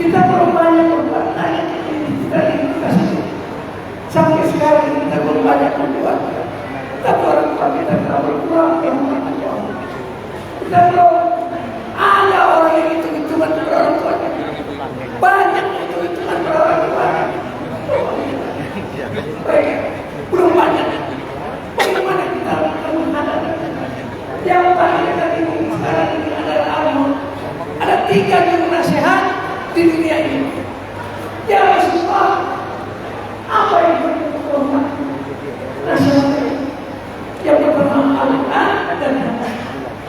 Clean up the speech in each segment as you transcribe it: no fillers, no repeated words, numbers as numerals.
Kita belum banyak berbuat banyak kita dikasih. Sampai sekarang kita belum banyak berbuat. Tapi orang tua kita telah berkurang yang menjauh. Kita belum ada orang yang hitung-hitungan orang tuanya. Banyak hitung-hitungan orang tuanya. Belum banyak. Bagaimana kita menghadapi? Yang paling kita ini sekarang ini adalah Al-Mulk. Ada 3 juru nasihat di dunia ini. Ya Rasulullah, apa yang berhubungan nasihat? Yang pertama Al-Quran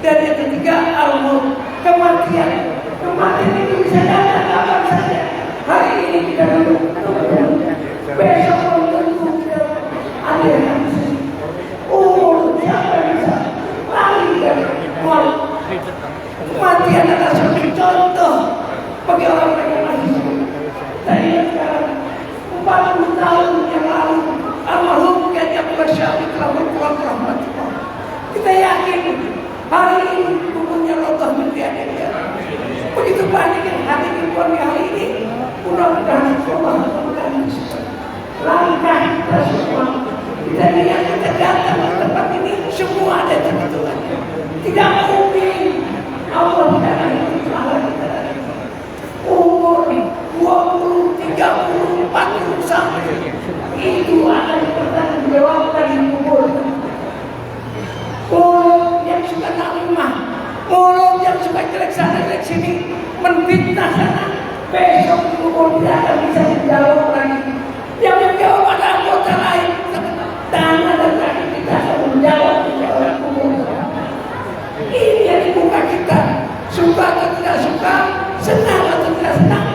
dan yang ketiga Al-Mulk, kematian. Kematian itu bisa datang kapan saja. Hari ini kita duduk, besok belum tentu kita ada yang bisa. Siapa yang bisa lari dari maut? Kematian adalah satu contoh bagi orang yang masih hidup. Saya ingat sekarang 40 tahun yang lalu almarhum Kiai Abdul Syafii telah berpulang ke rahmatullah. Kita yakin hari ini umurnya Allah mendianya dia. Begitu banyak yang hari ini mudah-mudahan Allah akan langkah kita semua. Dan yang kita datang ke tempat ini semua ada kebetulan. Tidak mungkin Allah tidak akan mengalah kita. Umur 20, 30, 40 sampai itu akan dipertanggungjawabkan di kubur. Mulut yang suka namimah, mulut yang suka jelek sana jelek sini, menfitnah sana, besok di kubur tidak akan bisa dijawab lagi. Yang menjawab ada anggota lain. Tangan dan kaki kita akan menjawab di dalam kubur. Ini yang dibuka kita. Suka atau tidak suka, senang atau tidak senang,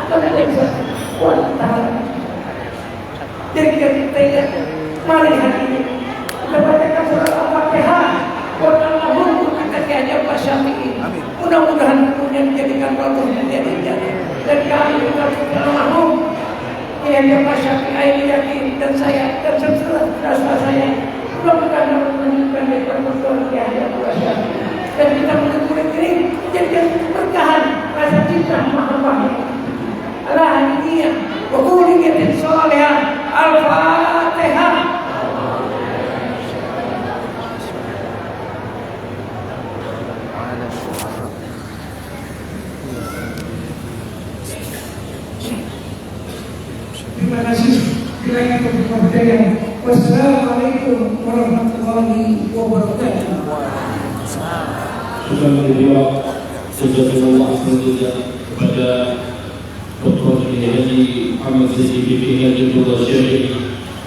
atau tidak bisa kuat tahan. Jadi kita ingat, mari hari ini kita bacakan surat Al-Fatihah buat almarhum kita Kiai Abdul Syafii. Mudah-mudahan kemudian dijadikan contoh menjadi dan kami juga almarhum Kiai Abdul Syafii ini yakin dan saya dan setelah saya mudah-mudahan menunjukkan dari pertemuan Kiai Abdul Syafii dan kita menegur ini menjadikan berkahan rasa cinta mahabbah Allah hadiyah wa quliyatin salihah Al-Fatihah. Terima kasih. Kiranya keberkahan. Wassalamualaikum warahmatullahi wabarakatuh. Sudah menjawab Jazakallah khairan kepada Dr. Haji Muhammad Zaidi Bibi Haji Abdul Syafii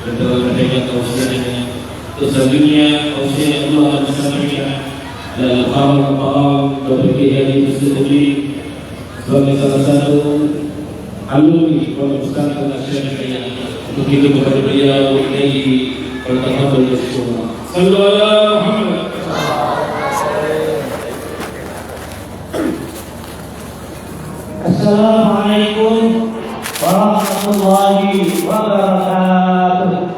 dan telah menyampaikan tausiahnya. Selanjutnya tausiah Allah dan sahabatnya dan al-Qamar Dr. Haji Mustafi sebagai salah satu alumni Pondok Pesantren Asy-Syafi'iyah. Untuk itu kepada beliau ini bertafadhol semua. Sallallahu alaihi Muhammad. Assalamualaikum warahmatullahi wabarakatuh.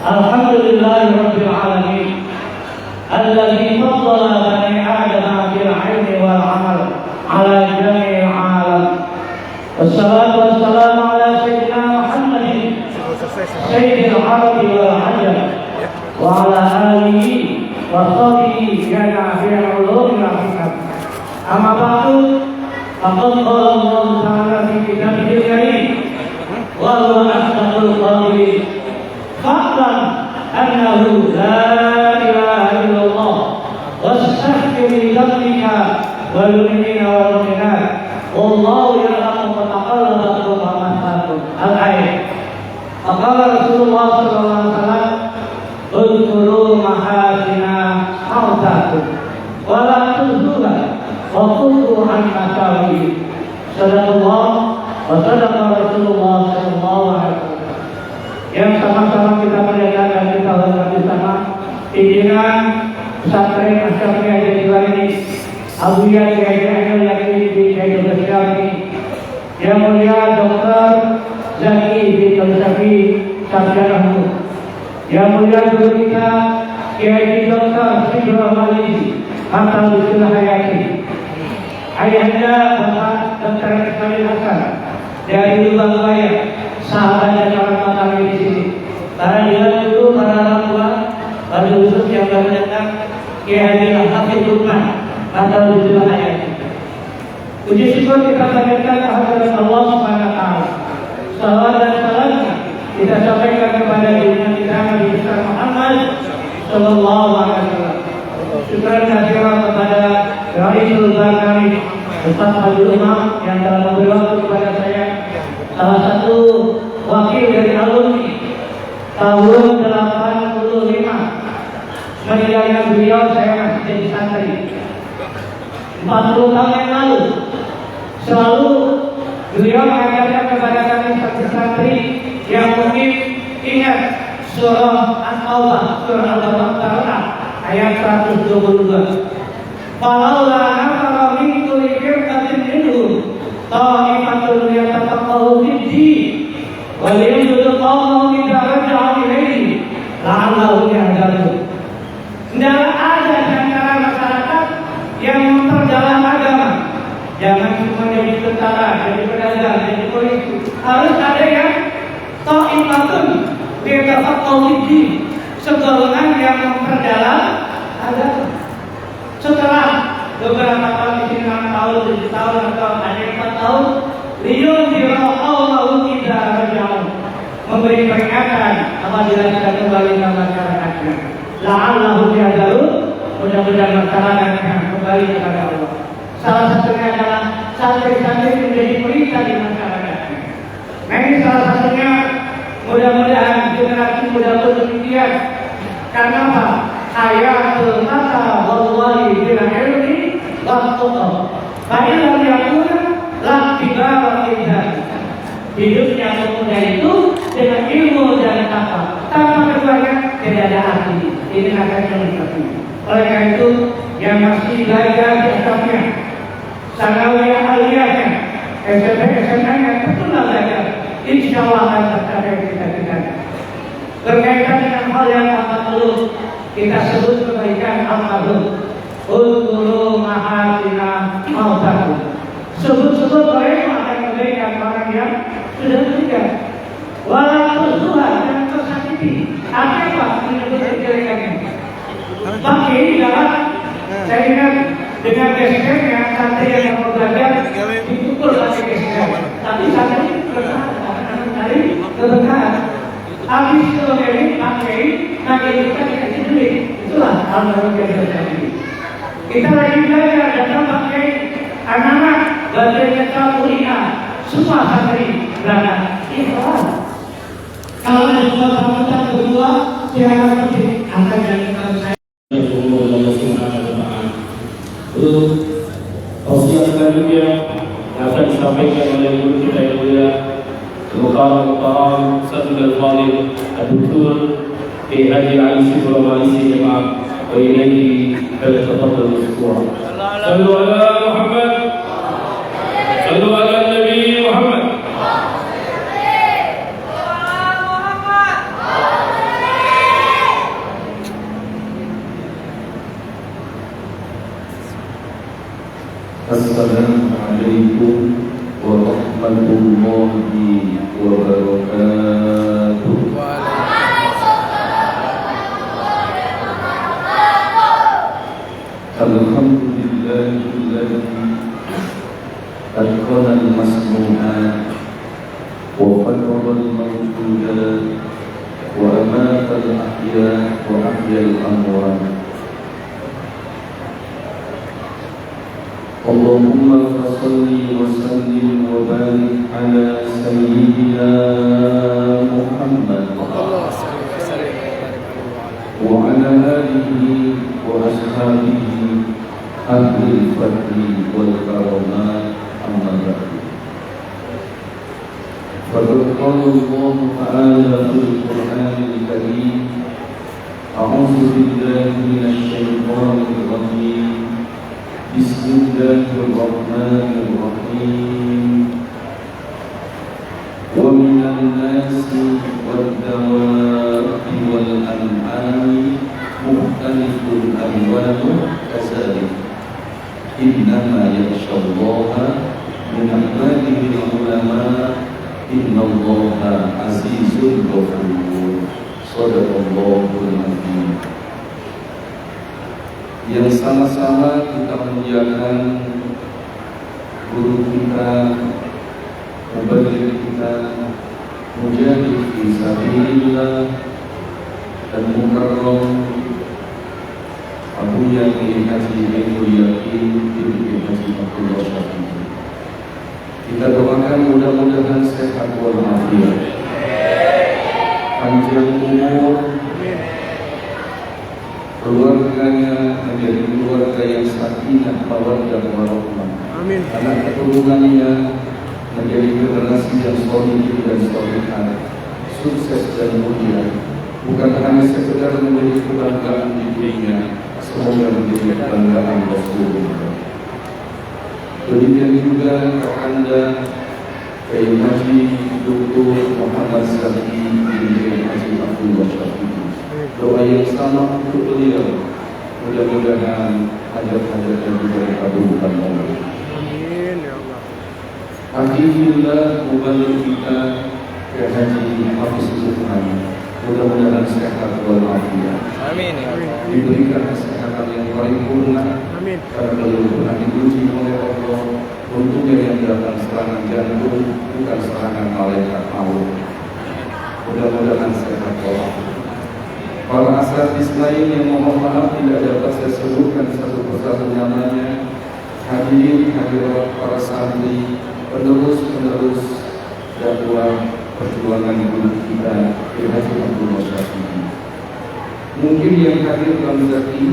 Alhamdulillahi rabbil alamin alladzi faddala bani adama bil ilmi wal amal ala jami'il alam. Wassalatu wassalamu ala sayyidina Muhammadin sayyidil arabi wal ajam wa ala alihi wa sahbihi jami'il ulum wal hikam. Amma ba'du, faqad qala Allah Ta'ala fi kitabihil karim wa huwa asdaqul qa'ilin fa'lam annahu la ilaha illallah wastaghfir li dhanbika wal mu'minina wal mu'minat wallahu ya'lamu taqallabakum wa masaakum. Al-ayat. Faqala Rasulullah sallallahu alaihi wasallam udkhulu mahasina mautakum wa la tuzuha وَقُلُّ عَنْ مَسَاوِي. Sadaqallah wa sadaqa Rasulullah sallallahu alaihi wasallam. Yang sama-sama kita muliakan dan kita hormati sama pimpinan pesantren Asy-Syafi'iyah Jawa ini, Abuya Kiai Ainul Yakin di Kiai Abdul Syafii, Yang Mulia Dr. Zaki bin Syafii Sarjana. Yang Mulia Guru kita Kiai Dr. Sidra Malisi Hatta Bismillah Hayati. ayahanda Bapak Dr. Ismail Hasan dari Lubang Buaya, sahabatnya calon kami di sini. Para dewan guru, para orang tua, pada khusus yang baru datang, Kiai Haji Hafid Lukman atau Jujur Hayat. Puji syukur kita panjatkan kehadirat Allah Subhanahu wa taala. Salawat dan salamnya kita sampaikan kepada junjungan kita Nabi besar Muhammad sallallahu alaihi wasallam. Syukur kehadirat kepada Raisul kami Ustaz Fadil Imam yang telah memberi waktu kepada saya, salah satu wakil dari alumni tahun 85. Meninggalnya beliau saya masih jadi santri. 40 tahun yang lalu selalu beliau mengajarkan kepada kami santri yang mungkin ingat surah At-Taubah, surah Al-Baqarah ayat 122. Falaula nafara min kulli firqatin minhum ta'ifatun yatafaqahu fid-din wa liyunziru qawmahum idza raja'u ilayhi la'allahum yahdharun. Tidak ada di antara masyarakat yang memperdalam agama. Jangan cuma jadi tentara, jadi pedagang, jadi polisi. Harus ada yang ta'ifatun yatafaqahu fid-din, segolongan yang memperdalam agama. Setelah beberapa tahun di sini 6 tahun, 7 tahun atau hanya 4 tahun, liyunziru qawmahum idza raja'u, memberi peringatan apabila sudah kembali ke masyarakatnya. La'allahum yahdharun, mudah-mudahan masyarakat akan kembali kepada Allah. Salah satunya adalah santri-santri menjadi pelita di masyarakatnya. Nah ini salah satunya, mudah-mudahan generasi muda pun demikian. Karena apa? Ayatul mata wallahi bil ilmi wa tuqa. Fa'illam yakuna la tiba wa hidupnya pemuda itu dengan ilmu dan takwa. Tanpa keduanya tidak ada arti. Ini akan menikmati. Oleh karena itu yang masih belajar di atasnya, sanawiyah aliyahnya, SMP SMA-nya tetaplah belajar. Insya Allah akan tercapai cita-cita. Berkaitan dengan hal yang amat perlu kita sebut kebaikan al-ma'ruf. Udhuru mahatina mautakum. Sebut-sebut mereka akan kebaikan orang yang sudah meninggal. Walaupun Tuhan yang tersakiti, apa menyebut kejelekannya? Bagi dalam saya ingat dengan gesek yang santri yang mau belajar dipukul lagi gesek. Tapi santri bertahan dari keberkahan. Habis itu ini pakai kita dikasih duit. Itulah hal-hal yang terjadi. Kita lagi belajar datang pakai anak-anak belajarnya kuliah, semua santri berangkat. Ikhlas. Kalau ada kesempatan berdua, silakan pergi. Akan jadi saya. Allah Subhanahu wa taala. Untuk wasiat selanjutnya akan disampaikan oleh guru kita yang mulia Mukarram Sadul Al-Fadil Ad-Doktor Kiai Haji Ali Syukur Malisi Jemaah wa ilaihi falyatafaddal mashkura. Sallu ala Muhammad. Sallu ala Nabi Muhammad. Assalamualaikum warahmatullahi wabarakatuh. Alhamdulillahilladzi atqana al-masnu'at wa qadara al-mawjudat wa amata al-ahya wa ahya al-amwat. Allahumma salli wa sallim wa barik ala sayyidina Muhammad wa ala alihi wa ashabihi ahli al-fadli wal karamat amma ba'du. Faqad qala Allah ta'ala fil Qur'anil Karim, a'udzu billahi minasy syaithanir rajim. Bismillahirrahmanirrahim. Wa minan nasi wad-dawabi wal an'ami mukhtalifun alwanuhu kadzalik. innama yakhshallaha min ibadihi ulama, innallaha azizun ghafur. Shadaqallahul azim. Yang sama-sama kita muliakan guru kita, mubaligh kita, mujahid fi sabilillah dan mukarram Abu Yakin Haji Ainul Yakin bin Haji Abdullah Syafi'i. Kita doakan mudah-mudahan sehat walafiat, panjang umur, keluarganya menjadi keluarga yang sakinah, mawaddah warahmah. Amin. Anak keturunannya menjadi generasi yang solid dan solihah, sukses dan mulia. Bukan hanya sekedar menjadi kebanggaan di dunia, semoga menjadi kebanggaan Rasulullah. Demikian juga Anda Kiai Haji Dr. Muhammad Syafi'i bin Haji Abdullah Syafi'i. Doa yang sama untuk beliau, mudah-mudahan hajat-hajatnya juga dikabulkan Allah. Amin ya Allah. Alhamdulillah, mubaligh kita Kiai Haji Hafiz Subhan, mudah-mudahan sehat walafiat. Amin ya Allah. Diberikan kesehatan yang paripurna, Amin. karena beliau pernah diuji oleh Allah. Untungnya yang datang serangan jantung, bukan serangan malaikat maut. Mudah-mudahan sehat walafiat. Para asatidz lain yang mohon maaf tidak dapat saya sebutkan satu persatu namanya, hadirin hadirat para santri, penerus-penerus dakwah perjuangan guru kita Kiai Haji Abdullah Syafi'i. Mungkin yang hadir dalam zaki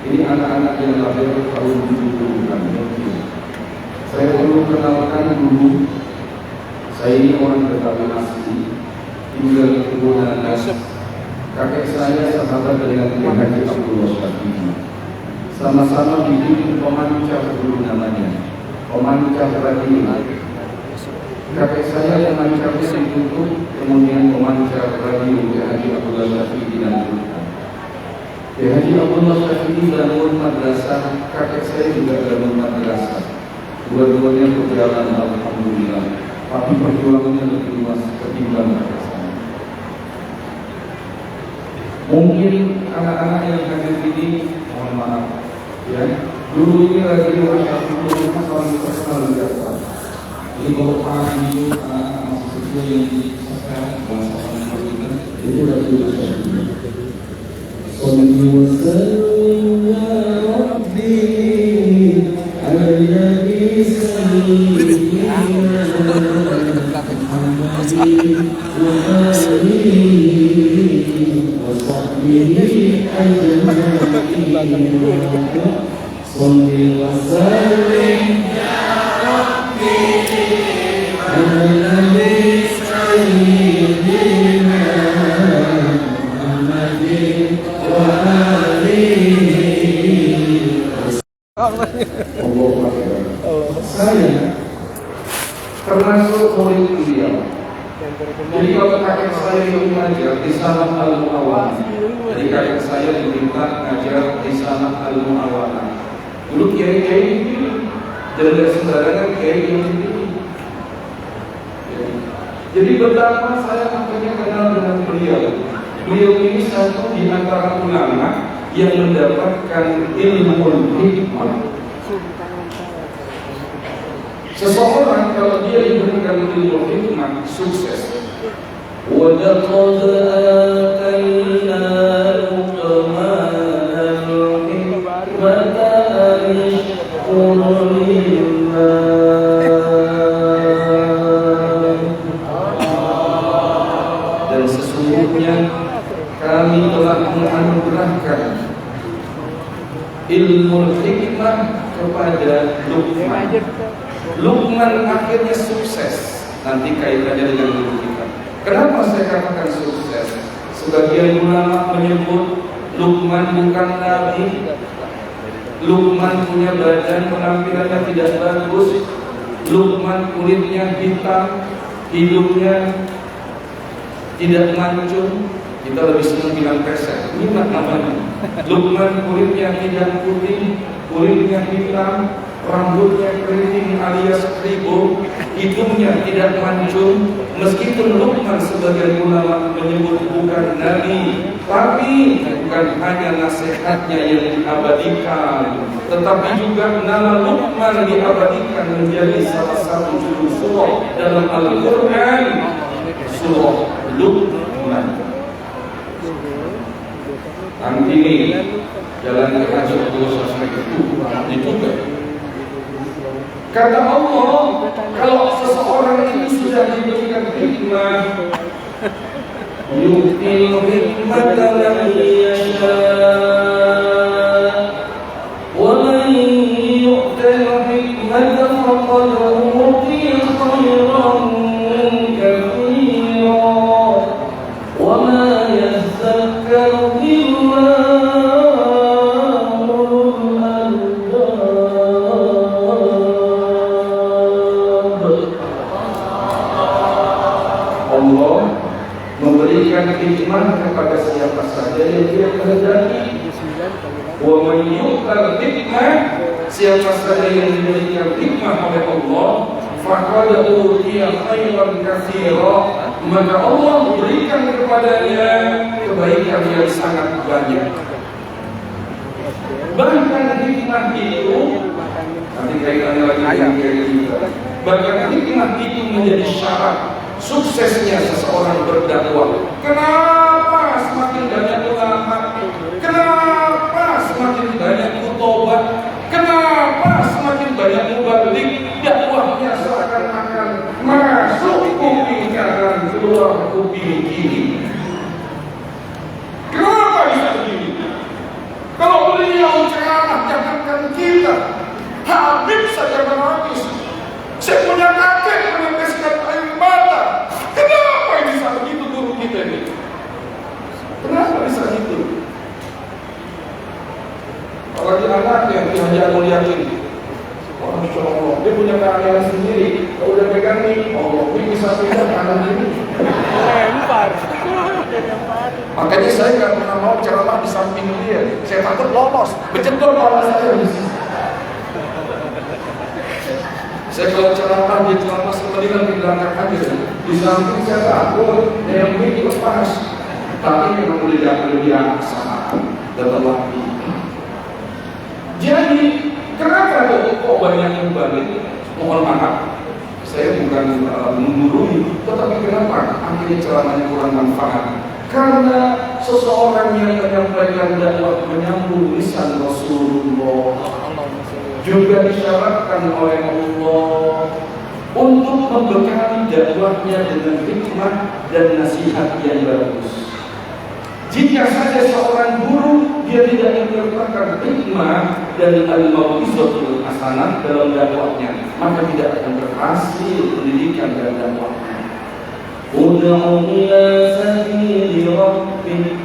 ini anak-anak yang lahir tahun 70-an mungkin. Saya perlu kenalkan dulu, saya ini orang Betawi asli, tinggal di Kebun Nanas. Kakek saya sahabat dengan Kiai Haji Abdullah Syafi'i. Sama-sama dibimbing pemancar dulu namanya, pemancar radio. Kakek saya pemancarnya ditutup, kemudian pemancar radio Kiai Haji Abdullah Syafi'i dilanjutkan. Kiai Haji Abdullah Syafi'i bangun madrasah, kakek saya juga bangun madrasah. Dua-duanya berjalan alhamdulillah, tapi perjuangannya lebih luas ketimbang kakek saya. Mungkin anak-anak yang hadir ini, mohon maaf, ya. Dulu ini radio Syafi'i paling terkenal di Jakarta. Jadi kalau pagi anak-anak masih kecil yang sekarang bahasa orang itu radio Syafi'i. Salli wa sallim ya Rabbi ala nabi sayyidina Muhammadin wa alihi wa sahbihi ajma'in. Salli wa sallim ya Rabbi ala nabi sayyidina Muhammadin wa alihi. Allahu Akbar. Saya termasuk murid beliau. Jadi kalau kakek saya itu mengajar di Sanah Al-Mu'awana, jadi kakek saya diminta mengajar di Sanah Al-Mu'awana. Dulu kiai-kiai ini dan dari sembarangan kiai yang dipilih. Jadi betapa saya akhirnya kenal dengan beliau. Beliau ini satu di antara ulama yang mendapatkan ilmu hikmah. Seseorang kalau dia diberikan ilmu hikmah sukses. Wa laqad atayna Luqman al-hikmata an yashkur lillah. Dan sesungguhnya kami telah menganugerahkan ilmu hikmah kepada Luqman. Luqman akhirnya sukses. Nanti kaitannya dengan guru kita. Kenapa saya katakan sukses? Sebagian ulama menyebut Luqman bukan nabi. Luqman punya badan penampilannya tidak bagus. Luqman kulitnya hitam, hidungnya tidak mancung. Kita lebih senang bilang pesek, minat namanya. Luqman kulitnya tidak putih, kulitnya hitam, rambutnya keriting alias keribu, hidungnya tidak mancung. Meskipun Luqman sebagian ulama menyebut bukan nabi, tapi bukan hanya nasihatnya yang diabadikan, tetapi juga nama Luqman diabadikan menjadi salah satu judul surah dalam Al-Quran, surah Luqman. Nanti ini jalan ke haji Allah selesai itu juga. Kata Allah, kalau seseorang itu sudah diberikan hikmah, yu'til hikmata man yasha, wa man yu'til hikmata faqad utiya khairan katsira, wa ma yazakkaru hikmah kepada siapa saja yang dia kehendaki. Wa man yu'tal hikmah, siapa saja yang diberikan hikmah oleh Allah, faqad utiya khairan katsira, maka Allah berikan kepadanya kebaikan yang sangat banyak. Bahkan hikmah itu, nanti kaitannya lagi dengan kita. Bahkan hikmah itu menjadi syarat suksesnya seseorang berdakwah. Kenapa semakin banyak ulama? Kenapa semakin banyak khutbah? Kenapa semakin banyak mubalik? Dakwahnya seakan-akan masuk kuping kanan, keluar kuping kiri. Kenapa bisa begini? Kalau beliau ceramah, jangankan kita, Habib saja menangis. Saya punya kakek meneteskan air mata. Kenapa bisa begitu guru kita ini? Kenapa bisa gitu? Apalagi anaknya yang diajak muliakin. Oh, Masya Allah, dia punya keahlian sendiri. Kalau udah pegang nih, Allah, dia bisa pindah kanan ini. Lempar. Makanya saya nggak pernah mau ceramah di samping dia. Saya takut lolos, berjendol kepala saya. Saya kalau ceramah dia ceramah sekalian di belakang aja. Di samping saya takut yang ini lepas. Tapi memang tidak biasa tetapi. Jadi kenapa kok banyak yang balik? Mohon maaf, saya bukan menggurui, tetapi kenapa akhirnya ceramahnya kurang manfaat? Karena seseorang yang menyampaikan dakwah menyambung lisan Rasulullah juga disyaratkan oleh Allah untuk membekali dakwahnya dengan hikmah dan nasihat yang bagus. Jika saja seorang guru dia tidak menyertakan hikmah dan al-mau'izatul hasanah dalam dakwahnya, maka tidak akan berhasil pendidikan dan dakwahnya. Ud'u ila sabili rabbik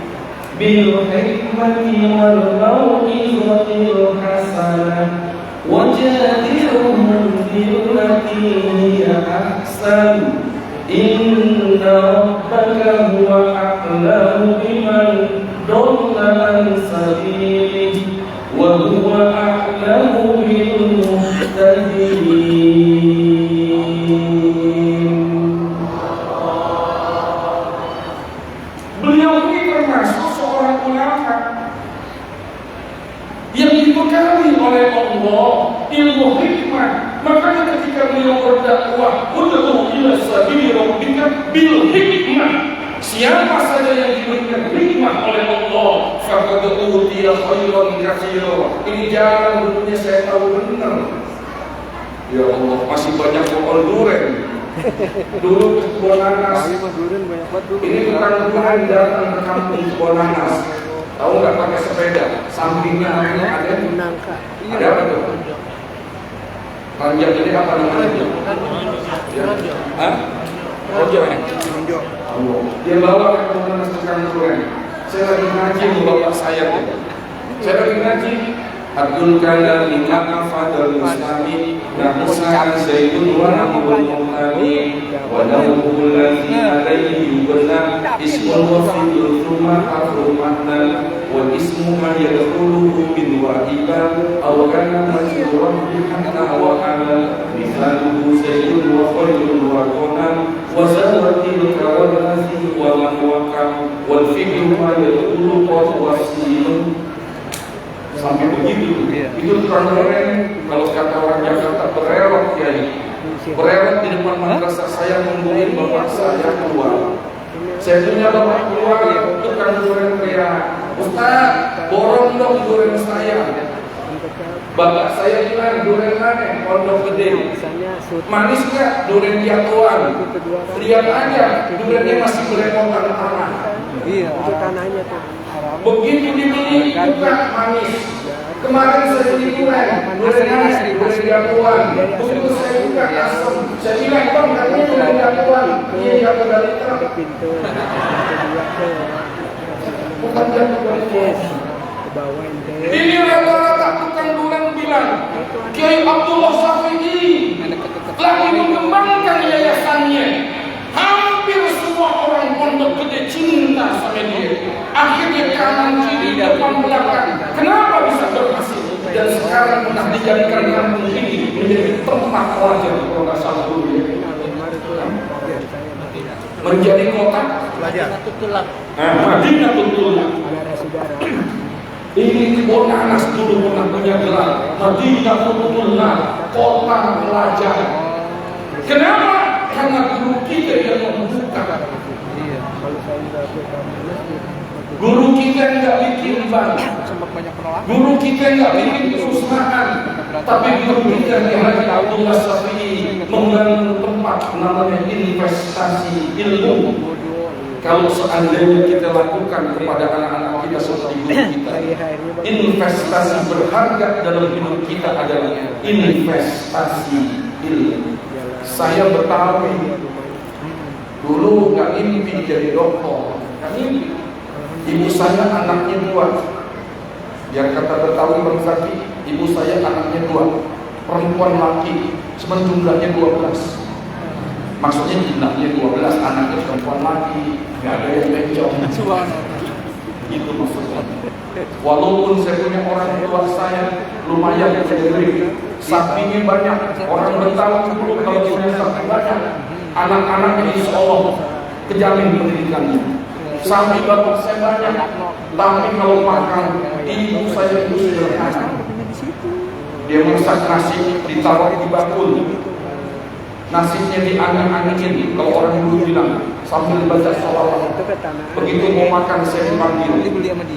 bil hikmati wal mau'izatil hasanah wajadilhum billati hiya ahsan. Inna rabbaka huwa a'lamu biman dhalla an sabilihi wa huwa a'lamu bil muhtadin. Beliau ini termasuk seorang ulama yang dibekali oleh Allah ilmu hikmah. Makanya ketika beliau berdakwah, ud'u ila sabili rabbika bil hikmah. Siapa saja yang diberikan hikmah oleh Allah, faqad utiya khairan katsira. Ini jalan dulunya saya tahu benar. Ya Allah, masih banyak pohon durian. Dulu ke kebun nanas. Ini bukan Tuhan datang ke kampung kebun nanas. Tahu nggak pakai sepeda? Sampingnya ada nangka. Ada apa tuh? Ranjang ini apa namanya? Hah? Rojo ya? Dia bawa ke teman-teman tukang durian. Saya lagi ngaji bapak saya. Saya lagi ngaji, Abdul Kalam maka fadal mustami Nahusan Zaidun wa Nahibul Muhtami Wa Nahuhul Ladhi alaihi Yubna Ismul Wafidul Thumma Afru Mahna Wa ismu ma yadkhuluhu bin wa'iba Aw kana majruran bihanna wa ala Mithaluhu Zaidun wa Khairun wa Qonam Wa Zawatil Kawal Nazi wa Man Wakam Wal Fi'lu ma yadkhulu Qad Wasilun. Sampai begitu, itu keren. Kalau kata orang Jakarta berelok kiai, berelok di depan madrasah saya nungguin bapak saya keluar. Saya punya bapak keluar, tukang duren teriak, Ustaz, borong dong duren saya. Bapak saya bilang duren mana? Pondok Gede. Manis nggak? Duren jatuhan. Lihat aja, durennya masih belepotan tanah. Iya, itu tanahnya tuh. Begitu dibeli juga manis. Kemarin saya beli duren jatuhan. Begitu saya buka asam, saya bilang bang katanya duren jatuhan. Iya jatuh dari truk. Bukan jatuh dari truk. Ini rata-rata tukang duren bilang Kiai Abdullah Syafi'i lagi mengembangkan yayasannya. Hampir semua orang Pondok Gede cinta sama dia. Akhirnya kanan kiri depan belakang. Kenapa bisa berhasil? Dan sekarang pernah dijadikan kampung ini menjadi tempat pelajar di Kota Salur. Menjadi kota Madinatul Tullah. Ini Bonanas dulu pernah punya gelar Madinatul Tullah, kota pelajar. Kenapa? Karena guru kita yang membuka. Guru kita nggak bikin bank, guru kita nggak bikin perusahaan, tapi guru kita yang lagi Abdullah Syafi'i membangun tempat namanya investasi ilmu. Kalau seandainya kita lakukan kepada anak-anak kita seperti guru kita, investasi berharga dalam hidup kita adalah investasi ilmu. Saya Betawi dulu nggak mimpi jadi dokter, nggak mimpi. Ibu saya anaknya 2. Biar kata Betawi Bang Zaki, ibu saya anaknya 2, perempuan laki, sebenarnya jumlahnya 12. Maksudnya jumlahnya 12, anaknya perempuan laki, nggak ada yang bencong. Itu maksudnya. Walaupun saya punya orang tua saya lumayan gede, sapinya banyak, orang Betawi dulu kalau punya sapi banyak, anak-anaknya insya Allah kejamin pendidikannya. Sapi bapak saya banyak, tapi kalau makan ibu saya itu sederhana. Dia masak nasi ditaruh di bakul, nasinya diangin-angin. Kalau orang dulu bilang sambil baca sholawat. Begitu mau makan saya dipanggil.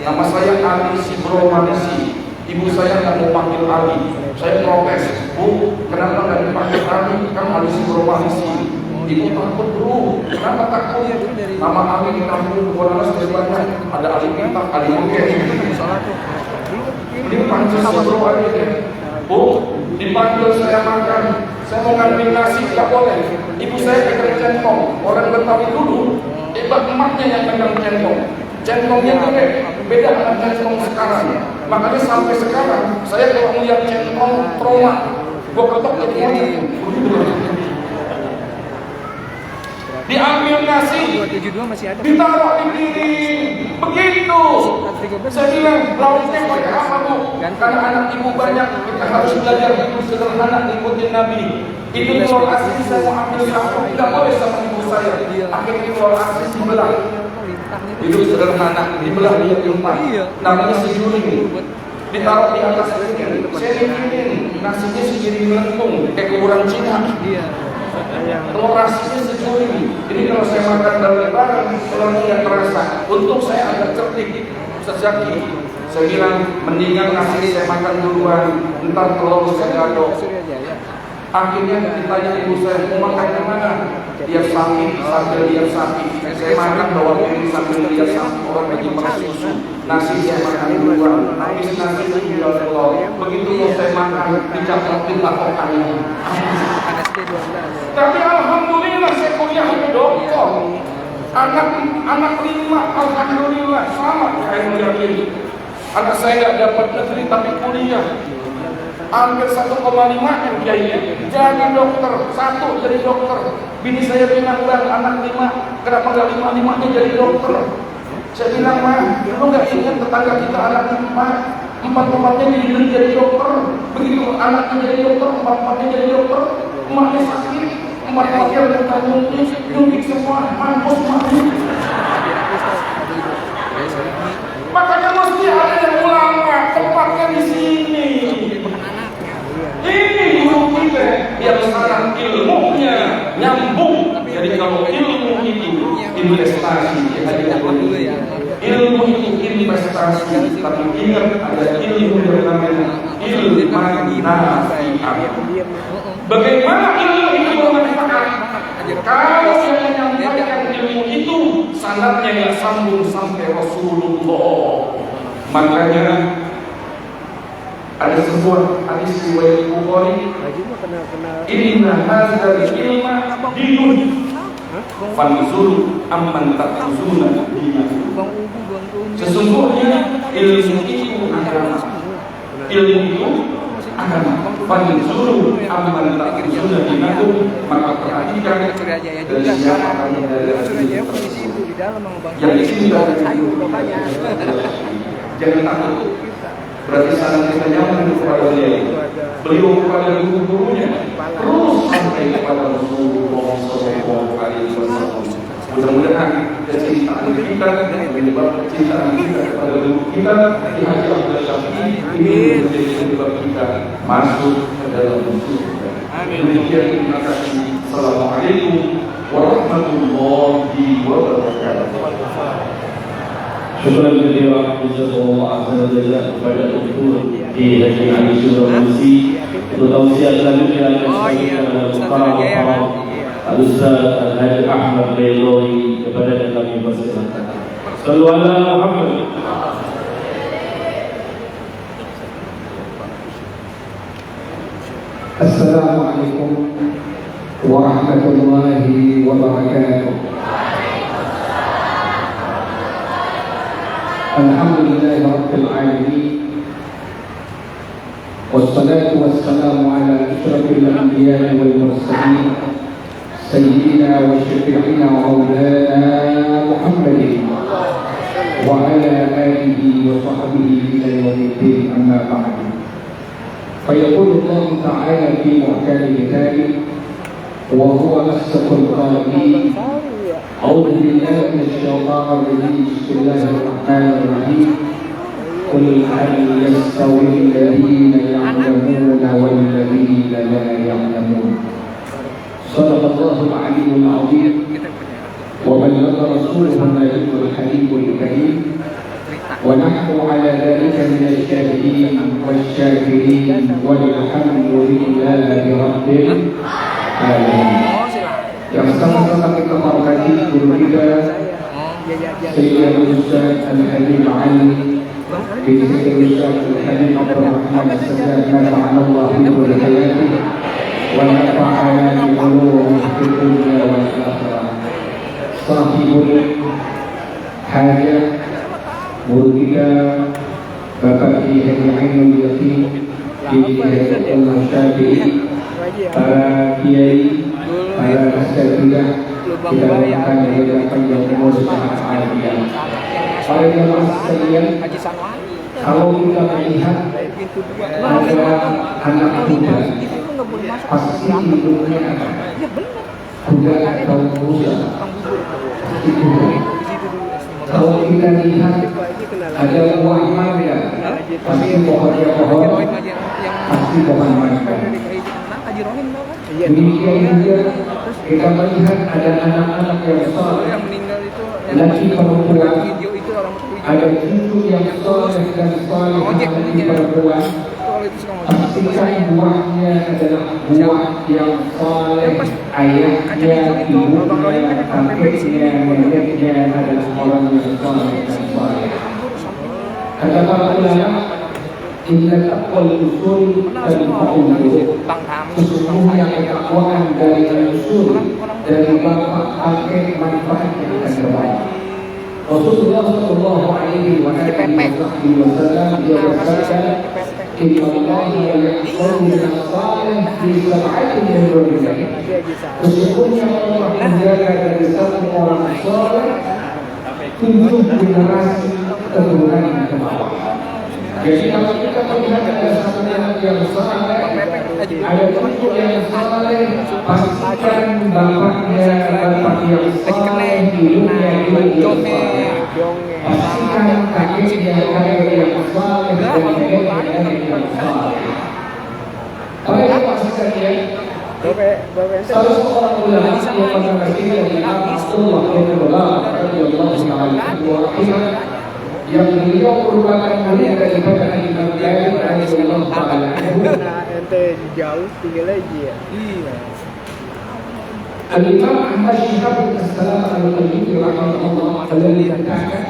Nama saya Ali Sibro Manisi. Ibu saya nggak mau panggil Ali. Saya protes, Bu, kenapa nggak dipanggil Ali? Kan Ali Sibro Manisi. Ibu takut bro, kenapa takut? Nama Ali di kampung Bonanas banyak. Ada Ali Pintak, Ali Moke. Ini panggil Sibro aja deh. Bu, dipanggil saya makan. Saya mau ngambil nasi, nggak boleh. Ibu saya pegang centong. Orang Betawi dulu, hebat emaknya yang pegang centong. Centongnya gede, beda dengan centong sekarang. Makanya sampai sekarang, saya kalau melihat centong trauma, gua ketok jadi monyet. Diambil nasi, ditaruh di piring, begitu. Saya bilang, lauknya pakai apa bu? Karena anak ibu banyak, kita harus belajar hidup sederhana, ikutin Nabi. Ini telur asin saya mau ambil satu, tidak boleh sama ibu saya. Akhirnya telur asin dibelah. Hidup sederhana, dibelah dia 4. Namanya sejuring. Ditaruh di atas piring. Saya bikinin nasinya segiring melengkung, kayak kuburan Cina. Telur asinnya sejuring. Jadi kalau saya makan dalam lebaran, telurnya nggak terasa. Untung saya agak cerdik, Ustaz Zaki. Saya bilang, mendingan nasi saya makan duluan, entar telur saya gadok. Akhirnya ditanya ibu saya, mau makan yang mana? Dia sapi, sambil lihat sapi. Saya makan bawa piring sambil lihat sapi. Orang lagi makan susu. Nasi saya makan duluan. Habis nasi saya jual telur. Begitu mau saya makan, dicapotin lakokannya. Tapi alhamdulillah saya kuliah jadi dokter. Anak 5, alhamdulillah selamat. Saya melihat ini. Anak saya nggak dapat negeri tapi kuliah. Hampir 1,5 M kiai. Jadi dokter, satu jadi dokter. Bini saya bilang, bang, anak 5, kenapa nggak 5-5-nya jadi dokter? Saya bilang, mah, lu nggak ingat tetangga kita anak 5, 4-4-nya jadi dokter. Begitu anaknya jadi dokter, 4-4-nya jadi dokter. Emaknya sakit, 4-4-nya bukan nyuntik semua, mampus emaknya. Makanya mesti ada yang ulama, tempatnya di sini. Ini guru kita yang sekarang ilmunya nyambung. Jadi kalau ilmu itu investasi, ilmu itu investasi. Tapi ingat ada ilmu yang namanya ilman nafi'ah. Bagaimana ilmu itu bermanfaat? Kalau yang menyampaikan ilmu itu sanadnya yang sambung sampai Rasulullah. Makanya ada sebuah hadis riwayat Bukhari, inna hadzal ilma dinun fanzuru amman ta'khuzuna dinakum. Sesungguhnya ilmu itu agama. Ilmu itu agama. Fanzuru amman ta'khuzuna dinakum, maka perhatikan dari siapa kalian dari yang di sini jangan takut. Berarti sangat kita nyaman kepada beliau kepada guru-gurunya terus sampai kepada Rasulullah SAW. Mudah-mudahan kecintaan kita menyebabkan kecintaan kita kepada guru kita di Haji Abdul Syafi'i ini menjadi sebab kita masuk ke dalam surga. Demikian, terima kasih. Assalamualaikum warahmatullahi wabarakatuh. Syukur kepada Allah Azza wa Jalla kepada Dr. di Haji Ali Sulawesi untuk tausiah selanjutnya yang disampaikan Al-Ustaz Al-Haji Ahmad Bailoi kepada yang kami persilakan. Sallu ala Muhammad. Assalamualaikum warahmatullahi wabarakatuh. Alhamdulillahi rabbil alamin. Wassalatu wassalamu ala asyrafil anbiya'i wal mursalin sayyidina wa syafi'ina wa maulana Muhammadin wa ala alihi wa sahbihi ila yaumiddin, amma ba'd. Fayaqulu Allah ta'ala fi muhkami kitabihi wa huwa asdaqul qa'ilin. أعوذ بالله من الشيطان الرجيم. بسم الله الرحمن الرحيم. قل هل يستوي الذين يعلمون والذين لا يعلمون. صدق الله العلي العظيم وبلغ رسوله النبي الحبيب الكريم ونحن على ذلك من الشاهدين والشاكرين والحمد لله رب العالمين. Yang sama-sama kita hormati guru kita Sayyidina Ustaz Al-Habib Ali bin Ustaz Al-Habib Abdul Rahman As-Sayyid Nafa'anallah bihul hayati wa nafa'ana bi'ulumihi fid dunya wal akhirah. Sahibul hajah guru kita Bapak Kiai Ainul Yakin bin Haji Syafi'i, para kiai, para asatidzah kita doakan yang panjang umur sehat afiat. Para jemaah sekalian, kalau kita melihat ada anak muda, pasti hidupnya kuda atau busa, itu. Kalau kita lihat ada buah mangga, pasti pohonnya pohon, pasti pohon mangga. Demikian juga kita melihat ada anak-anak yang saleh, laki perempuan, ada cucu yang saleh dan saleh laki perempuan. Pastikan buahnya adalah buah yang saleh, ayahnya, ibunya, kakeknya, neneknya adalah orang yang saleh dan saleh. Kata para ulama, inna taqwal usul tanfa'ul qulub. Sesungguhnya ketakwaan dari usul dari bapak kakek manfaat yang akan terbaik. Rasulullah Shallallahu Alaihi Wasallam dia bersabda, "Inna Allah yaqulu min as-salih fi sab'atin min rijal." Sesungguhnya Allah menjaga dari satu orang saleh 7 generasi keturunan ke bawah. Jadi kalau kita melihat ada satu anak yang saleh, ada 7 yang saleh, pastikan bapaknya bapak yang saleh, ibunya ibu yang saleh. Pastikan kakeknya kakek yang saleh dan nenek yang saleh. Apa yang pastikan ya? Salah seorang ulama yang bernama Imam Abdullah bin Mubarak radhiyallahu taala yang beliau merupakan murid daripada Imam Malik radhiyallahu taala. Ente jauh tinggal lagi ya. Iya. Al-Imam Ahmad Syihab bin Salam al-Qalbi rahimahullah beliau mengatakan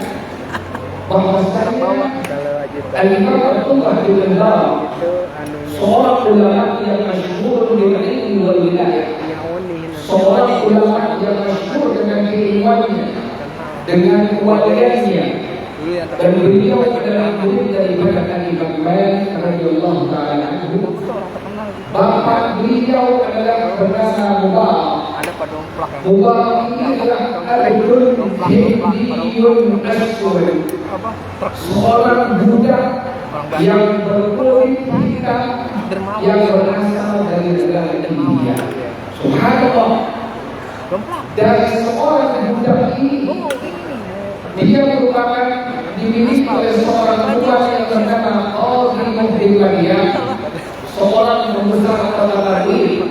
bahwasanya Al-Imam Abdullah bin Mubarak seorang ulama yang masyhur dengan ilmu wal wilayah, seorang ulama yang masyhur dengan keilmuannya, dengan kewaliannya, dan beliau adalah murid daripada Imam Malik radhiyallahu taala anhu. Bapak beliau adalah bernama Mubarak. Mubarak ini adalah Arjun Hindiyun Aswad, seorang budak yang berkulit hitam yang berasal dari negara India. Subhanallah. Dari seorang budak ini, dia merupakan dimiliki oleh seorang tuan yang bernama Qadhi bin Maryam, seorang pembesar kota Badui.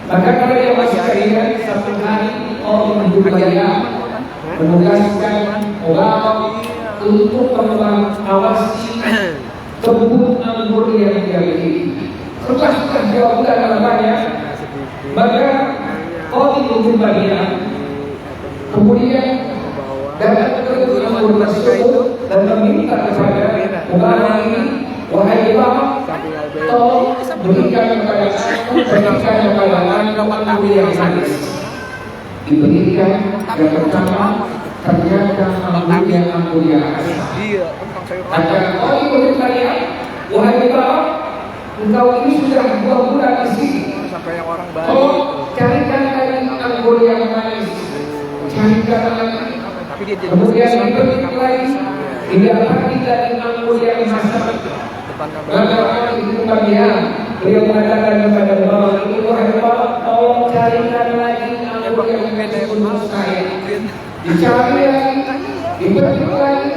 Maka kalau dia masih keingat satu hari Qadhi bin Maryam menugaskan orang untuk mengawasi kebun anggur yang dia miliki. Setelah dia bulan lamanya, maka Qadhi bin Maryam kemudian datang ke kebun anggur tersebut dan meminta kepada Mubarak ini, "Wahai Bapak, tolong berikan kepada aku, berikan kepada anggur yang manis." Diberikan yang pertama, ternyata anggur yang manis. Kata Qadhi bin Maryam, "Wahai Bapak, engkau ini sudah 2 bulan di sini. Tolong carikan lagi anggur yang manis. Carikan lagi." Kemudian diberikan lagi, didapati dari anggur yang masak. Maka Qadhi bin Maryam beliau mengatakan kepada Bapak ini, "Wahai Bapak, tolong carikan lagi anggur yang manis untuk saya." Dicari lagi, diberi lagi,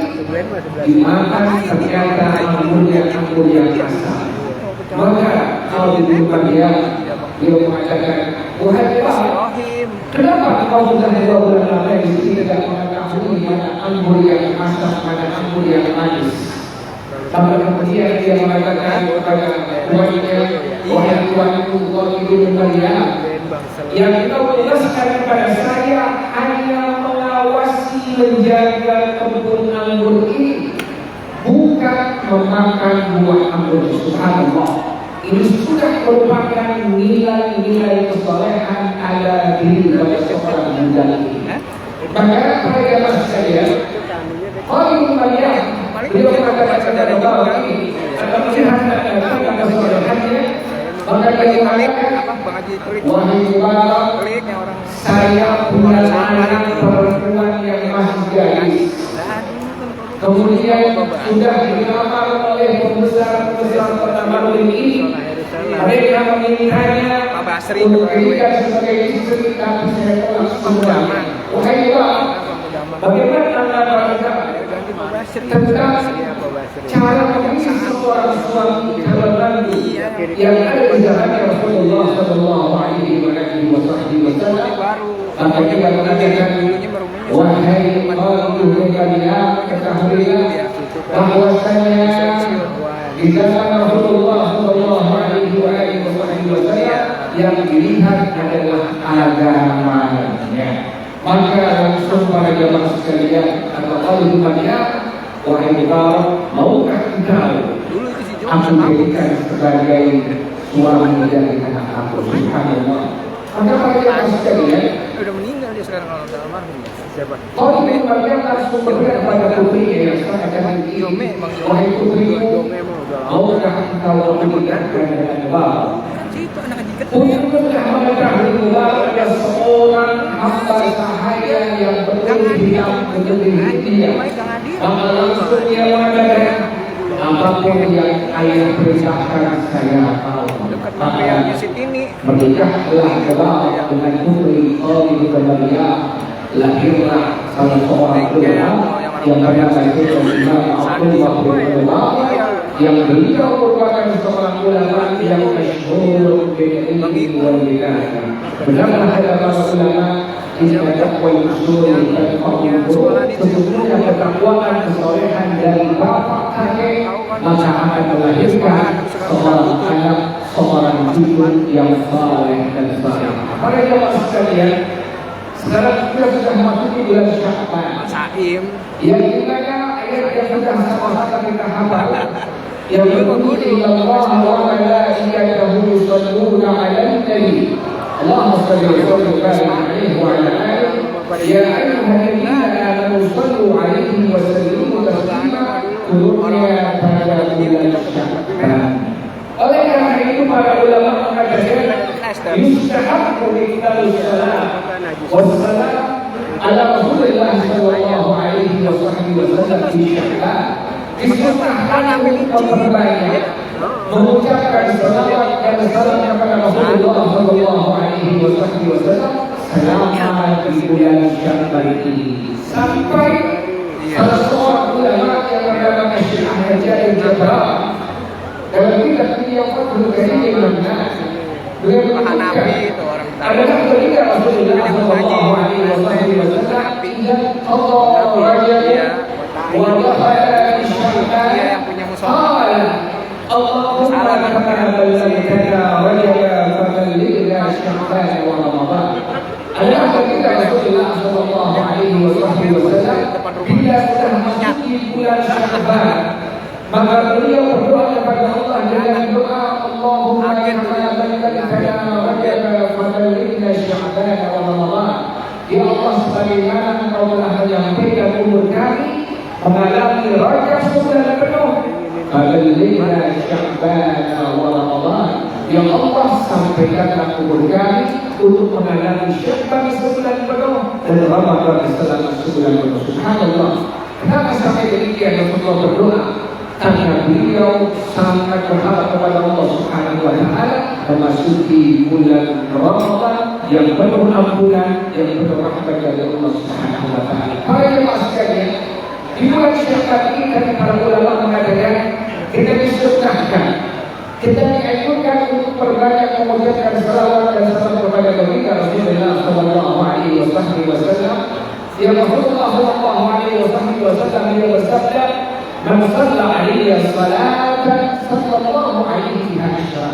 dimakan ternyata anggur yang masak. Maka Qadhi bin Maryam beliau mengatakan, "Wahai Bapak, kenapa kau sudah 2 bulan lama di sini tidak mengetahui mana anggur yang masak, mana anggur yang manis?" Sampai kemudian dia mengatakan kepada tuannya, "Wahai tuanku Qadhi bin Maryam, yang kau tugaskan kepada saya hanya mengawasi menjaga kebun anggur ini, bukan memakan buah anggur." Subhanallah. Ini sudah merupakan nilai-nilai kesolehan ada diri pada seorang budak ini. Maka para jamaah sekalian, Qadhi bin Maryam beliau mengatakan kepada Bapak ini, akan melihat kesolehannya, maka dia mengatakan, "Wahai Bapak, saya punya anak perempuan yang masih gadis. Kemudian sudah dilamar oleh pembesar-pembesar kota Badui ini. Mereka memintanya untuk dijadikan sebagai istri, tapi saya tolak semua. Wahai Bapak, bagaimana Anda berkata tentang cara memilih seorang suami calon nabi yang ada di zamannya Rasulullah Sallallahu Alaihi Wasallam?" Maka dia mengatakan, "Wahai Qadhi bin Maryam, ketahuilah bahwasanya di zaman Rasulullah Sallallahu Alaihi Wasallam yang dilihat adalah agamanya." Maka langsung para jamaah sekalian, kata Qadhi bin Maryam, "Wahai Bapak, maukah engkau aku jadikan sebagai suami dari anak aku?" Subhanallah. Maka para jamaah sekalian, Udah meninggal dia sekarang kalau almarhum. Siapa? Kau ingin mengajarkan sumbernya kepada putri yang sangat Jome, Bang Jome. wahai putriku, Jome emang udah lama. maukah engkau menikahkan dengan Bang? Itu anak jiket. Untuk mengetahui bahwa ada seorang hamba sahaya yang betul hitam menjadi dia, maka langsung dia mengatakan, apapun yang ayah perintahkan saya tahu. Dekat materialnya si Tini. Menikahlah kebal dengan putri Khalid bin Maryam. Lahirlah salah seorang ulama yang bernama Imam Abdullah bin Umar, yang beliau merupakan seorang ulama yang masyhur bil ilmi wal wilayah. Benarlah kata para ulama, inna taqwal usul dan fahmul sesungguhnya ketakwaan kesolehan dari bapak kakek maka akan melahirkan seorang anak, seorang cucu yang saleh dan saleh. Para jemaah sekalian, sekarang kita sudah memasuki bulan Sya'ban. Saim. Yang dimana ayat yang sudah sama-sama kita hafal. Yang berbunyi Allah wa malaikatahu yusholluna 'alan nabi. Allahumma shalli wa sallim alaihi wa ala alihi. Ya ayyuhalladzina amanu shallu 'alaihi wa sallimu taslima. Turunnya pada bulan Sya'ban. Oleh karena itu para ulama mengatakan yustahabbu iqtalus salam wassalam ala Rasulillah sallallahu alaihi wasallam fi Sya'ban. Disunahkan untuk memperbanyak mengucapkan salawat dan salam kepada Rasulullah sallallahu alaihi wasallam selama di bulan Sya'ban ini. Sampai salah seorang ulama yang bernama Syekh Ahmad Jalil Jabbar dalam kitab beliau Fathul Karim Al-Nas, beliau menyebutkan adalah ketika Rasulullah sallallahu alaihi wasallam tidak Allah rajanya wa dakhala fi Sya'ban qala Allahumma taqabbal minna rajana faballighna Sya'ban wa Ramadan. Adalah ketika Rasulullah sallallahu alaihi wasallam bila sudah memasuki bulan Sya'ban, maka beliau berdoa kepada Allah dengan doa Allahumma taqabbal minna rajana faballighna Sya'ban wa Ramadan. Ya Allah, sebagaimana Engkau telah menyampaikan umur kami mengalami Rajab sebulan penuh, faballighna Sya'ban wa Ramadan. Ya Allah, sampaikanlah umur kami untuk mengalami Sya'ban sebulan penuh dan Ramadan selama sebulan penuh. Subhanallah. Kenapa sampai demikian Rasulullah berdoa? Karena beliau sangat berharap kepada Allah Subhanahu wa taala memasuki bulan Ramadan yang penuh ampunan, yang penuh rahmat dari Allah Subhanahu wa taala. Para jemaah sekalian, di bulan Sya'ban ini kami para ulama mengatakan kita disunahkan, kita dianjurkan untuk perbanyak mengucapkan salawat dan salam kepada baginda Rasulullah sallallahu alaihi wasallam. Ya Rasulullah sallallahu alaihi wasallam beliau bersabda, man shalla alaihi salatan sallallahu alaihi biha asyra.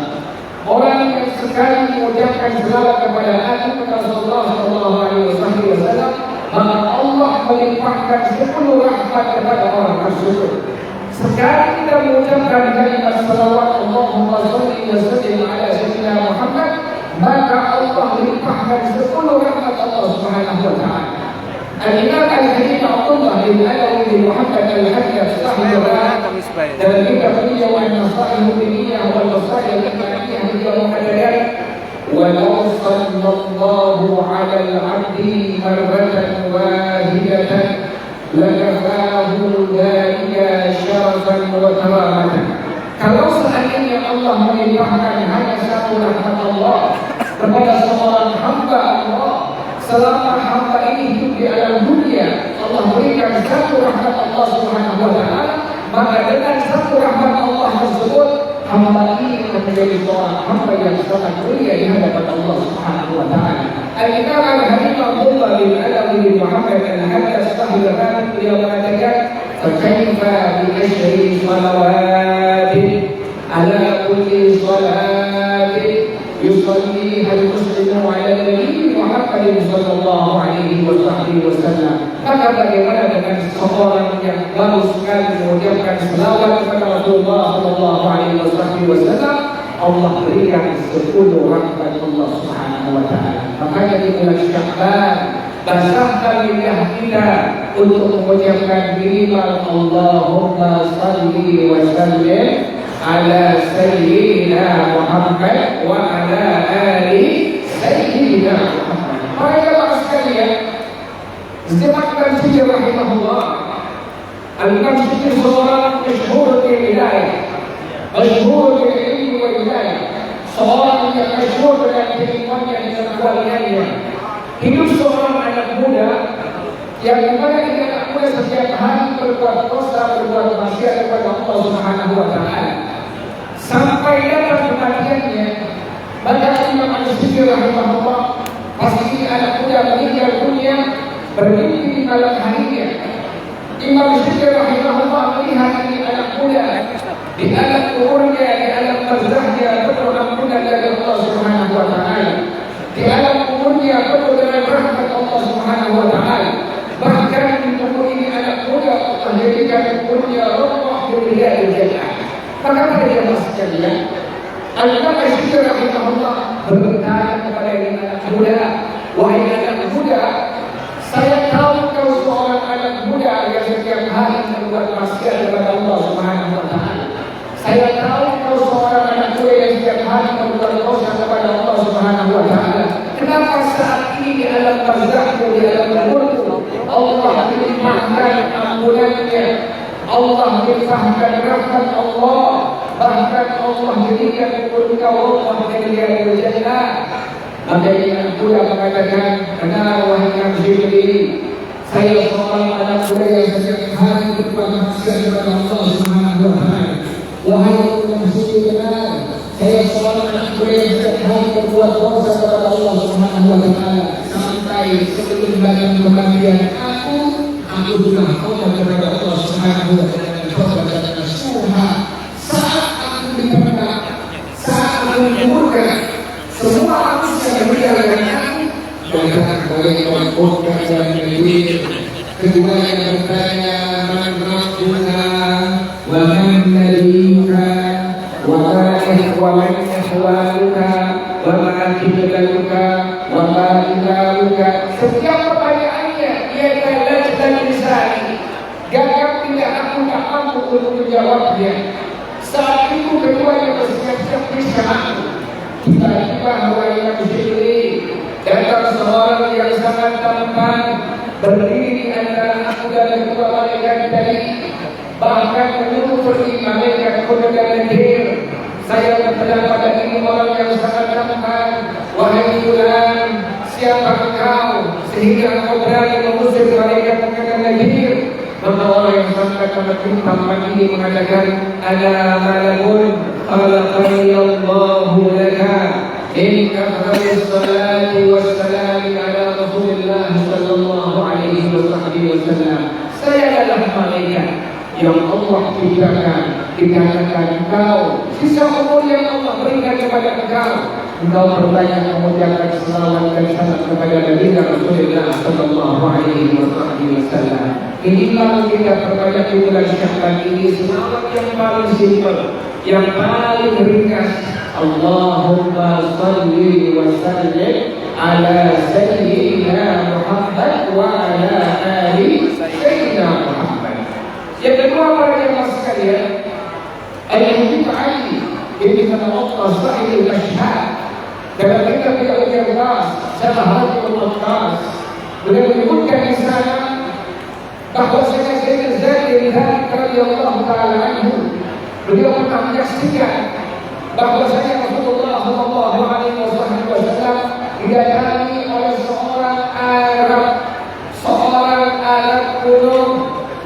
Orang yang sekali mengucapkan salawat kepada Nabi Rasulullah sallallahu alaihi wasallam, maka Allah melimpahkan 10 rahmat kepada orang tersebut. Sekali kita mengucapkan kalimat salawat Allahumma shalli wa sallim ala sayyidina Muhammad, maka Allah melimpahkan 10 rahmat Allah Subhanahu wa taala. Al-Imam Al-Hakim Abdullah bin Alawi bin Muhammad Al-Haddad rahimahullah dalam kitab beliau An-Nasaih Diniyah wal Nasaih Al-Imaniyah beliau mengatakan walau sallallahu 'ala al-'abdi marratan wahidatan lakafahu dhalika syarafan wa karamatan. Kalau seandainya Allah melimpahkan hanya satu rahmat Allah kepada seorang hamba Allah selama hamba ini hidup di alam dunia, Allah berikan satu rahmat Allah Subhanahu wa taala, maka dengan satu rahmat Allah tersebut hamba ini menjadi seorang hamba yang sangat mulia di hadapan Allah Subhanahu wa taala. Al-Imam Al-Hakim Abdullah bin Alawi bin Muhammad Al-Haddad rahimahullah beliau mengatakan, "Fakaifa bi asyri salawatin ala kulli salatin yusalliha al-muslimu ala nabi Muhammad sallallahu alaihi wasallam." Maka bagaimana dengan seorang yang baru sekali mengucapkan selawat kepada Rasulullah sallallahu alaihi wasallam, Allah berikan 10 rahmat Allah Subhanahu wa taala. Makanya di bulan Sya'ban basahkan lidah kita untuk mengucapkan minimal Allahumma salli wa sallim ala sayyidina Muhammad wa ala ali sayyidina Muhammad. Para jemaah sekalian, Imam Syukri rahimahullah, Imam Syukri seorang masyhur di wilayah, masyhur di ilmu wa wilayah, seorang yang masyhur dengan keilmuannya dan keahliannya. Hidup seorang anak muda yang dimana ini anak muda setiap hari berbuat dosa, berbuat maksiat kepada Allah Subhanahu wa Ta'ala. Sampai datang kematiannya, maka Imam Syukri rahimahullah, pasti anak muda meninggal dunia bermimpi di malam harinya. Imam Syukri rahimahullah melihat ini anak muda di alam kuburnya, di alam barzahnya penuh ampunan dari Allah Subhanahu wa Ta'ala. Di alam kuburnya penuh dengan rahmat Allah Subhanahu wa Ta'ala. Bahkan di kubur ini anak muda Allah jadikan kuburnya roh di riyadil jannah. Maka pada jemaah sekalian, Al-Imam Syukri rahimahullah berkata kepada ini anak muda, wahai anak muda, saya tahu kau seorang anak muda yang setiap hari membuat maksiat kepada Allah Subhanahu wa Ta'ala. Saya tahu kau seorang anak muda yang setiap hari membuat dosa kepada Allah Subhanahu wa Ta'ala. Kenapa saat ini di alam barzakh, di alam kuburku, Allah melimpahkan ampunannya, Allah melimpahkan rahmat Allah, bahkan Allah jadikan kubur kau Allah dari jannah. Maka yang muda mengatakan, benar wahai Imam Syukri, saya seorang anak muda yang setiap hari berbuat maksiat kepada Allah Subhanahu wa Ta'ala. Wahai Imam Syukri, benar saya seorang anak muda yang setiap hari berbuat dosa kepada Allah Subhanahu wa Ta'ala. Sampai sebelum bagian kematian aku sudah tobat kepada Allah Subhanahu wa Ta'ala. Tobat dan nasuha. Saat aku diperintah, saat aku dikuburkan, semua manusia yang meninggalkan aku jangan boleh melakukan dan menduit. Kedua yang bertanya, man rabbuna wa man nabiyuka wa man ihwanuka wa ma qiblaluka wa ma ilahuka. Setiap pertanyaannya ia adalah dan lisani. Gagap tidak aku tak mampu untuk menjawabnya. Saat itu keduanya bersiap-siap bisa aku. Tiba-tiba wahai Imam Syukri, datang seorang yang sangat tampan berdiri di antara aku dan kedua malaikat tadi, bahkan menyuruh pergi malaikat kuda dan negeri. Saya berkata pada ini orang yang sangat tampan, wahai fulan, siapa engkau sehingga engkau berani mengusir malaikat kuda dan negeri? Maka orang yang sangat tampan ini mengatakan, ana malakun khalaqani Allahu laka in afdhalis salati wassalam ala Rasulillah sallallahu alaihi wasallam. Saya adalah malaikat yang Allah ciptakan, dikatakan engkau sisa umur yang Allah berikan kepada engkau bertanya mengucapkan selawat dan salam kepada Nabi Rasulullah sallallahu alaihi wasallam. Inilah kita perbanyak di bulan Syawal ini selawat yang paling simpel, yang paling ringkas. Allahumma salli wa sallim ala sayyidina Muhammad wa ala ali sayyidina Muhammad. Yang kedua para jemaah sekalian, Al-Habib Ali bin Muhammad Sahih al-Mashhad dalam kitab Al-Jawaz Sabahatul Muqtas beliau menyebutkan di sana bahwasanya Sayyidina Zaid bin Thabit radhiyallahu taala anhu beliau pernah menyaksikan bahwasanya Rasulullah sallallahu alaihi wasallam didatangi oleh seorang Arab kuno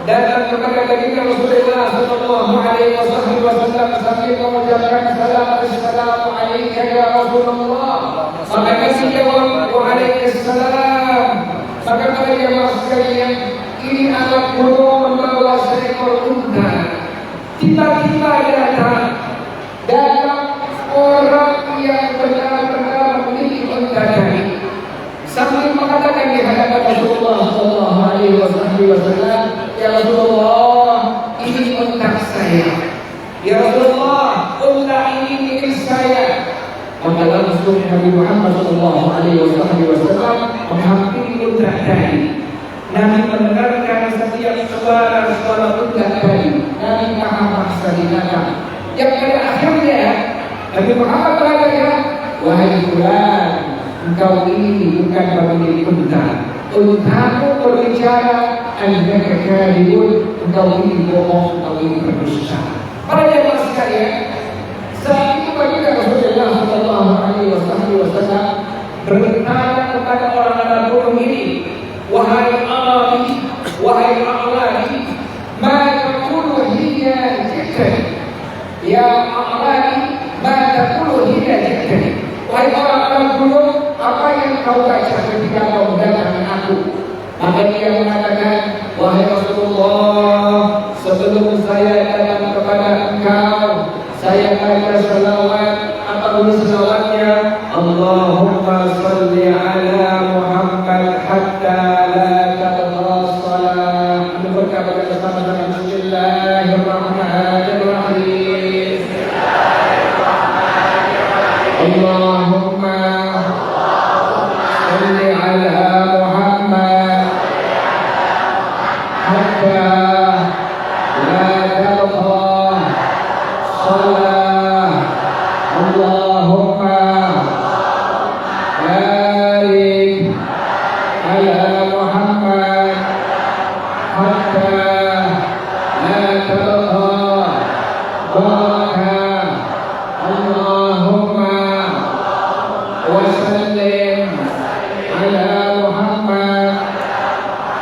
datang kepada Nabi Rasulullah sallallahu alaihi wasallam sambil mengucapkan assalamu alayka ya Rasulullah. Maka Nabi jawab waalaikumsalam. Maka para jemaah sekalian, ini anak kuno membawa seekor unta. Tiba-tiba datang orang yang benar-benar memiliki unta tadi, sambil mengatakan di hadapan Rasulullah sallallahu alaihi wasallam, ya Rasulullah, ini unta saya. Ya Rasulullah, unta ini milik saya. Maka langsung langsung Nabi Muhammad Shallallahu Alaihi Wasallam menghampiri unta tadi. Nabi mendengarkan setiap suara unta tadi. Nabi paham maksud kata. Yang pada akhirnya Nabi Muhammad berkata, wahai fulan, engkau ini bukan pemilik unta. Untamu berbicara, annaka kadhibun, engkau ini bohong, engkau ini berdusta. Para jemaah sekalian, saat itu baginda Rasulullah Shallallahu Alaihi Wasallam bertanya kepada orang Arab gunung ini, wahai Arabi, wahai A'rabi, ma taqulu hiya jiddan? Ya A'rabi, ma taqulu hiya jiddan? Wahai orang Arab gunung, apa yang kau baca ketika kau mendatangi aku? Maka dia mengatakan, wahai Rasulullah, sebelum saya datang kepada engkau, saya baca selawat. Apa bunyi selawatnya? Allahumma salli ala Muhammad hatta la tabqa salat. Berkata bersama-sama, Bismillahirrahmanirrahim. Allahumma salli ala Muhammad hatta la tabqa salat. Allahumma barik ala Muhammad hatta la tabqa barakah. Allahumma wa sallim ala Muhammad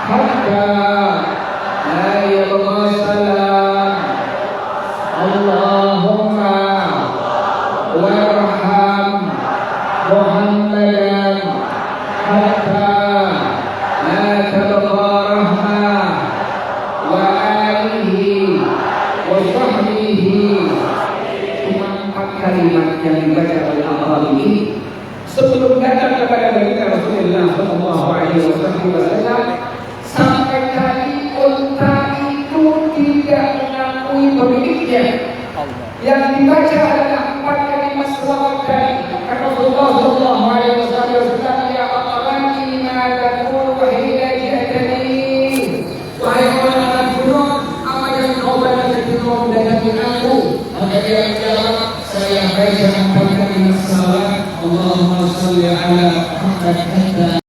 hatta la yabqa salam. Allahumma warham Muhammadan hatta la tabqa rahmah wa alihi wa sahbihi. Cuma 4 kalimat yang dibaca oleh Allah ini sebelum datang kepada baginda Rasulullah Shallallahu Alaihi Wasallam. Sampai tadi unta itu tidak mengakui pemiliknya. Yang dibaca adalah 4 kalimat selawat tadi. Kata Rasulullah Shallallahu Alaihi Wasallam, ya A'rabi, ma taqulu hina ji'tani? Wahai orang Arab gunung, apa yang kau baca ketika mendatangi aku? Maka dia menjawab, saya baca 4 kalimat selawat. Allahumma salli ala Muhammad hatta